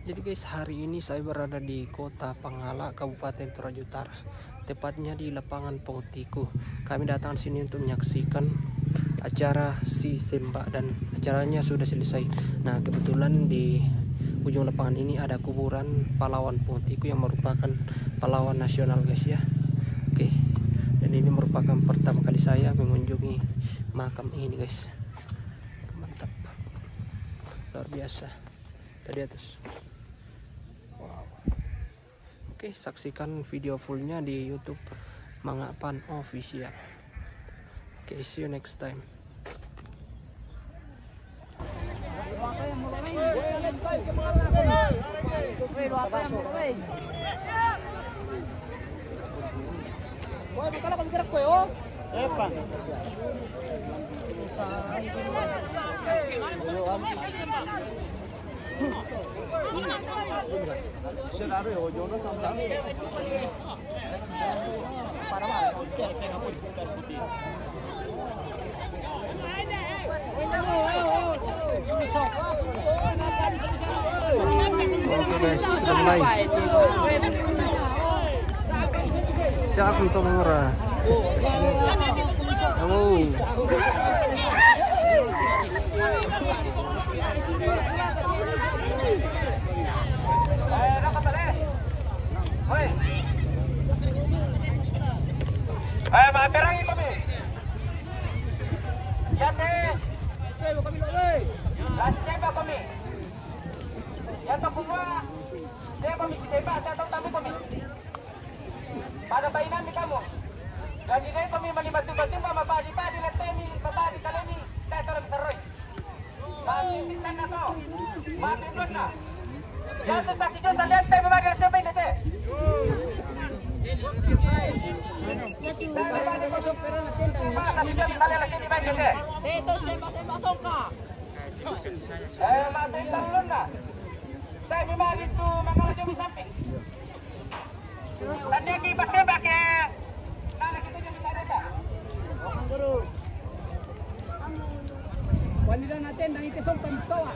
Jadi guys, hari ini saya berada di Kota Pangala, Kabupaten Toraja Utara, tepatnya di lapangan Pengutiku. Kami datang sini untuk menyaksikan acara si Semba dan acaranya sudah selesai. Nah, kebetulan di ujung lapangan ini ada kuburan pahlawan Pengutiku yang merupakan pahlawan nasional guys ya. Oke, dan ini merupakan pertama kali saya mengunjungi makam ini guys. Mantap, luar biasa. Tadi atas. Wow. Oke, saksikan video fullnya di YouTube Mangapan Official. Oke, see you next time. Oke guys, sudah mulai. Siapa untuk mengerah? Kamu. Maperangi kami. Yate. Kami lagi. Kasih Semba kami. Yang kedua, dia kami Semba atau tamu kami. Pada bainan di kamu. Dan ini kami melibat tumba-tumba mapadi-padi letemi, mapadi kalemi, kita orang seroy. Mati di sana kau. Mati dona. Yang tu sakit jo salian teh memang ada siapa ini teh. Satu jam misalnya lagi di baik oke. Itu sempak soka. Masukin talon na. Tayo bimari itu makalah jam samping. Tadi lagi pasnya pakai. Kalau kita jam misalnya tak. Guru. Wanita natin nang itisong pamtawa.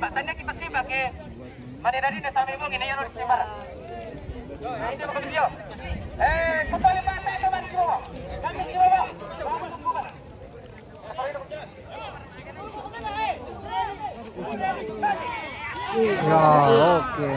Tanya kita sih pakai mana dari desa Mebong ini yang harus disimpan. Nah itu bukan video. Kembali pantai ke mana sih kami sih bawa. Ya, oke,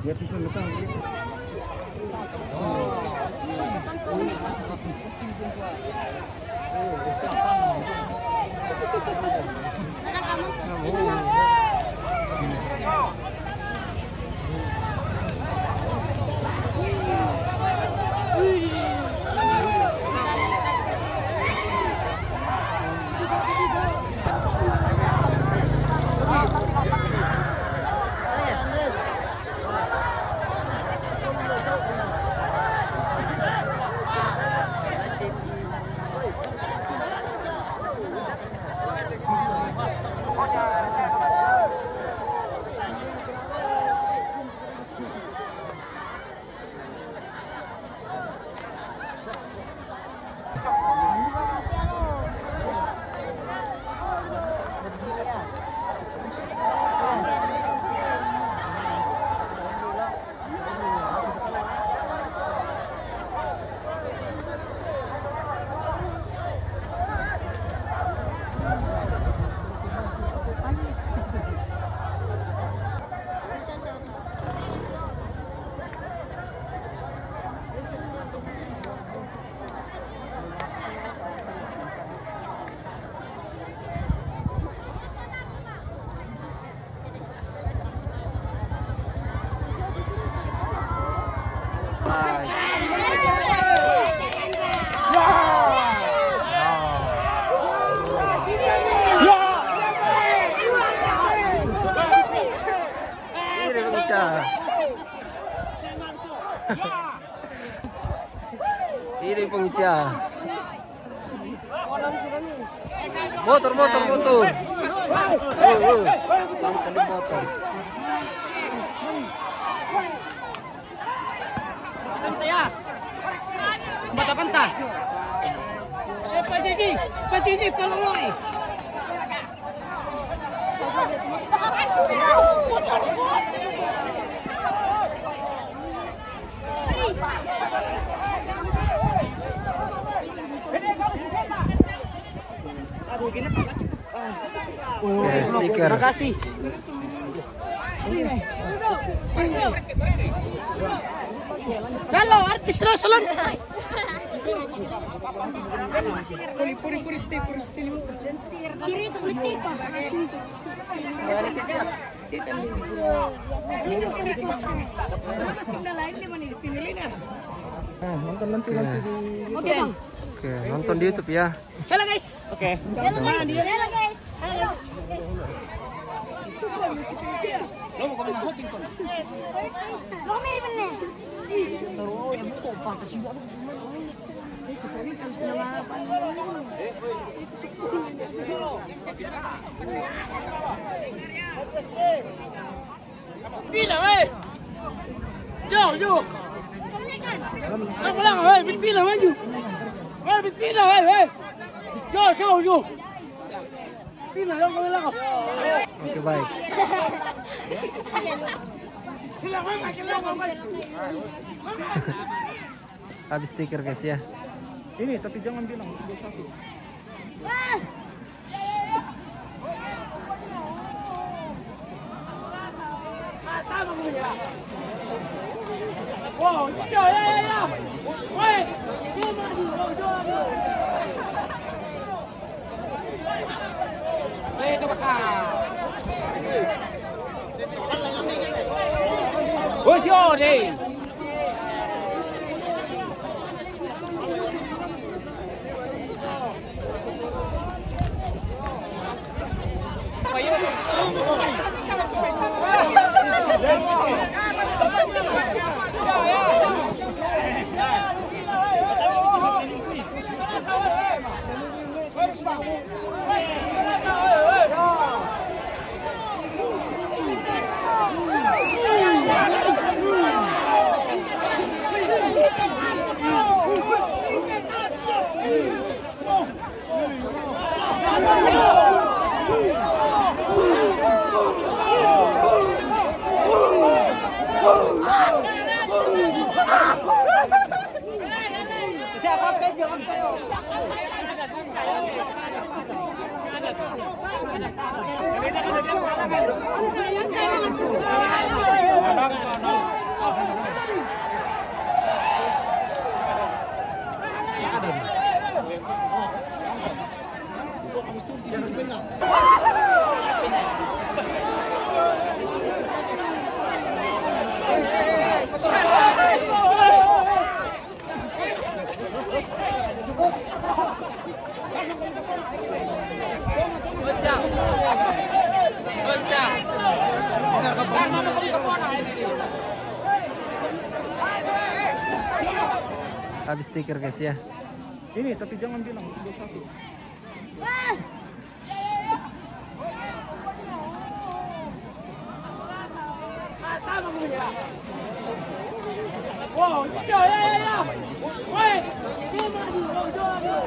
Ya bisa letak. Ini pengecah. Motor. Langkah di motor. Bata-bata. Pak Cici, palongoy. Stiker. Terima kasih. Halo, artis Rosalon. Puri stiker. Kiri itu politik, Pak. Oke, nonton di YouTube ya. Halo guys. Oke. Halo guys. Pila, weh. Jauh, jauh. Aku lang, weh. Pila, maju. Weh, pila, weh. Jauh, jauh, jauh. Pila, lang, lang. Oke, baik. Habis stiker guys ya. Ini tapi jangan bilang 21. Wow, ya, ya. Weh, dia maju, jauh. Weh, itu bakal. Jauh deh. Siapa pegang kayo? Habis stiker guys ya. Ini tapi jangan bilang 21. Wow, ya. Weh, dia maju, jauh.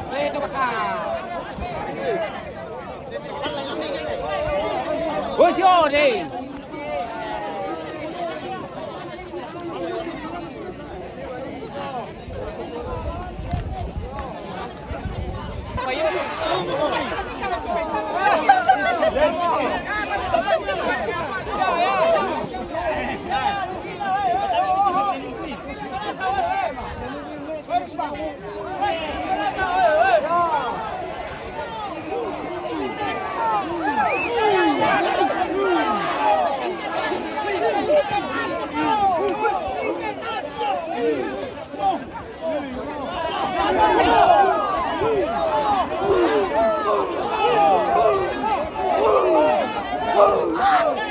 Weh, itu bakal. Jauh deh. Oh!